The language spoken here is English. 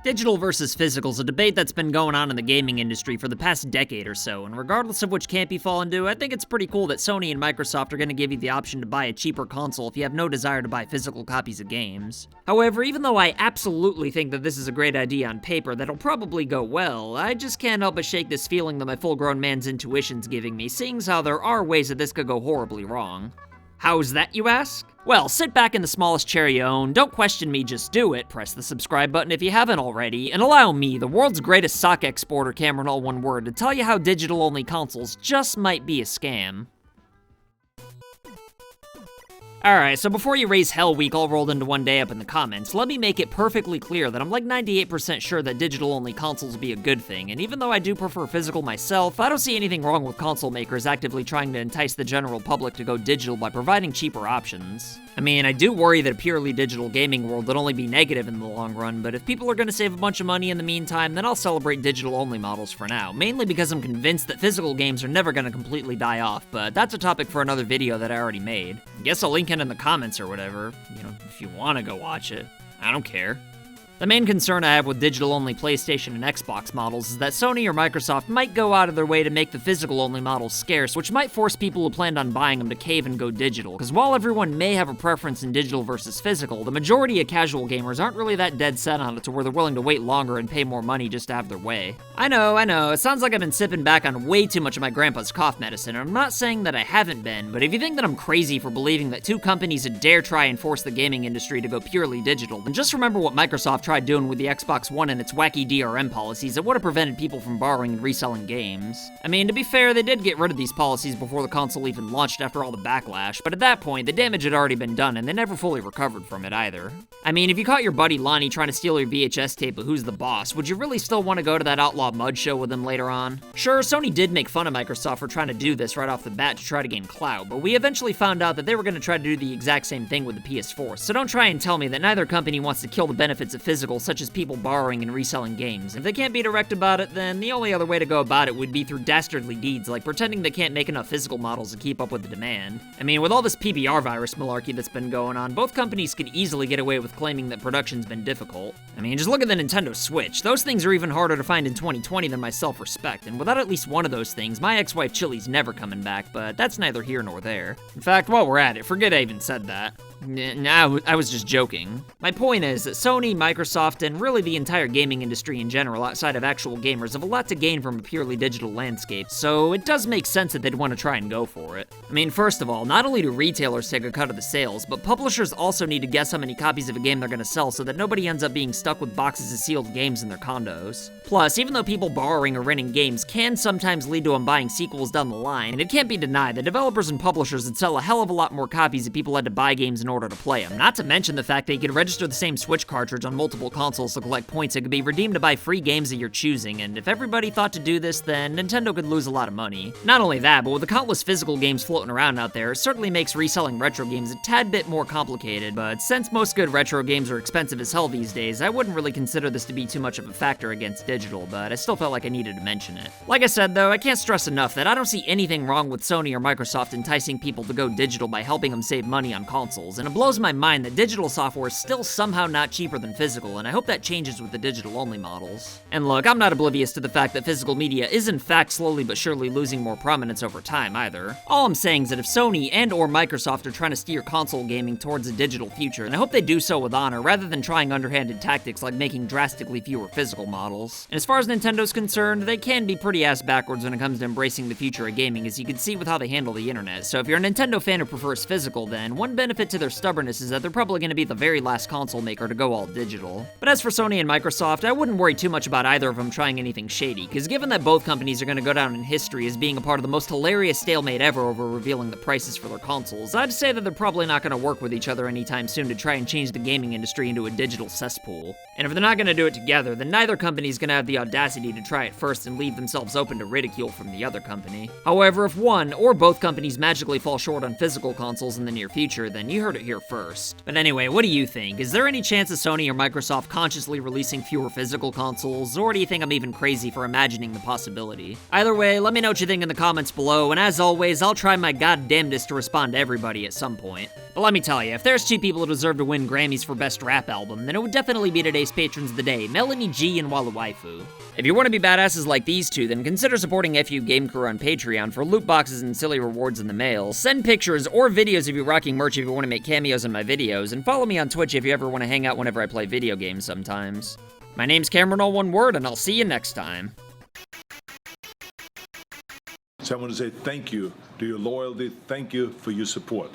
Digital versus physical is a debate that's been going on in the gaming industry for the past decade or so, and regardless of which camp you fall into, I think it's pretty cool that Sony and Microsoft are going to give you the option to buy a cheaper console if you have no desire to buy physical copies of games. However, even though I absolutely think that this is a great idea on paper that'll probably go well, I just can't help but shake this feeling that my full-grown man's intuition's giving me, seeing as how there are ways that this could go horribly wrong. How's that, you ask? Well, sit back in the smallest chair you own, don't question me, just do it, press the subscribe button if you haven't already, and allow me, the world's greatest sock exporter, Cameron all one word, to tell you how digital-only consoles just might be a scam. Alright, so before you raise hell week all rolled into one day up in the comments, let me make it perfectly clear that I'm like 98% sure that digital-only consoles will be a good thing, and even though I do prefer physical myself, I don't see anything wrong with console makers actively trying to entice the general public to go digital by providing cheaper options. I mean, I do worry that a purely digital gaming world would only be negative in the long run, but if people are going to save a bunch of money in the meantime, then I'll celebrate digital-only models for now, mainly because I'm convinced that physical games are never going to completely die off, but that's a topic for another video that I already made. Guess I'll link it in the comments or whatever, if you want to go watch it. I don't care. The main concern I have with digital-only PlayStation and Xbox models is that Sony or Microsoft might go out of their way to make the physical-only models scarce, which might force people who planned on buying them to cave and go digital, because while everyone may have a preference in digital versus physical, the majority of casual gamers aren't really that dead set on it to where they're willing to wait longer and pay more money just to have their way. I know, it sounds like I've been sipping back on way too much of my grandpa's cough medicine, and I'm not saying that I haven't been, but if you think that I'm crazy for believing that two companies would dare try and force the gaming industry to go purely digital, then just remember what Microsoft tried doing with the Xbox One and its wacky DRM policies that would have prevented people from borrowing and reselling games. I mean, to be fair, they did get rid of these policies before the console even launched after all the backlash, but at that point, the damage had already been done and they never fully recovered from it either. I mean, if you caught your buddy Lonnie trying to steal your VHS tape of Who's the Boss, would you really still want to go to that Outlaw Mud show with him later on? Sure, Sony did make fun of Microsoft for trying to do this right off the bat to try to gain clout, but we eventually found out that they were going to try to do the exact same thing with the PS4, so don't try and tell me that neither company wants to kill the benefits of physical, such as people borrowing and reselling games. If they can't be direct about it, then the only other way to go about it would be through dastardly deeds, like pretending they can't make enough physical models to keep up with the demand. I mean, with all this PBR virus malarkey that's been going on, both companies could easily get away with claiming that production's been difficult. I mean, just look at the Nintendo Switch. Those things are even harder to find in 2020 than my self-respect, and without at least one of those things, my ex-wife Chili's never coming back, but that's neither here nor there. In fact, while we're at it, forget I even said that. Nah, I was just joking. My point is that Sony, Microsoft, and really the entire gaming industry in general, outside of actual gamers, have a lot to gain from a purely digital landscape, so it does make sense that they'd want to try and go for it. I mean, first of all, not only do retailers take a cut of the sales, but publishers also need to guess how many copies of a game they're going to sell so that nobody ends up being stuck with boxes of sealed games in their condos. Plus, even though people borrowing or renting games can sometimes lead to them buying sequels down the line, and it can't be denied that developers and publishers would sell a hell of a lot more copies if people had to buy games in order to play them. Not to mention the fact that you could register the same Switch cartridge on multiple consoles to collect points that could be redeemed to buy free games of your choosing, and if everybody thought to do this, then Nintendo could lose a lot of money. Not only that, but with the countless physical games floating around out there, it certainly makes reselling retro games a tad bit more complicated, but since most good retro games are expensive as hell these days, I wouldn't really consider this to be too much of a factor against digital, but I still felt like I needed to mention it. Like I said though, I can't stress enough that I don't see anything wrong with Sony or Microsoft enticing people to go digital by helping them save money on consoles, and it blows my mind that digital software is still somehow not cheaper than physical, and I hope that changes with the digital-only models. And look, I'm not oblivious to the fact that physical media is in fact slowly but surely losing more prominence over time either. All I'm saying is that if Sony and or Microsoft are trying to steer console gaming towards a digital future, and I hope they do so with honor rather than trying underhanded tactics like making drastically fewer physical models. And as far as Nintendo's concerned, they can be pretty ass backwards when it comes to embracing the future of gaming, as you can see with how they handle the internet. So if you're a Nintendo fan who prefers physical, then one benefit to their stubbornness is that they're probably going to be the very last console maker to go all digital. But as for Sony and Microsoft, I wouldn't worry too much about either of them trying anything shady, because given that both companies are going to go down in history as being a part of the most hilarious stalemate ever over revealing the prices for their consoles, I'd say that they're probably not going to work with each other anytime soon to try and change the gaming industry into a digital cesspool. And if they're not going to do it together, then neither company is going to have the audacity to try it first and leave themselves open to ridicule from the other company. However, if one or both companies magically fall short on physical consoles in the near future, then you heard it here first. But anyway, what do you think? Is there any chance of Sony or Microsoft consciously releasing fewer physical consoles, or do you think I'm even crazy for imagining the possibility? Either way, let me know what you think in the comments below, and as always, I'll try my goddamnedest to respond to everybody at some point. But let me tell you, if there's two people who deserve to win Grammys for Best Rap Album, then it would definitely be today's patrons of the day, Melanie G and Walla Waifu. If you want to be badasses like these two, then consider supporting FU Game Crew on Patreon for loot boxes and silly rewards in the mail. Send pictures or videos of you rocking merch if you want to make cameos in my videos, and follow me on Twitch if you ever want to hang out whenever I play video games sometimes. My name's Cameron, all one word, and I'll see you next time. So I want to say thank you to your loyalty, thank you for your support.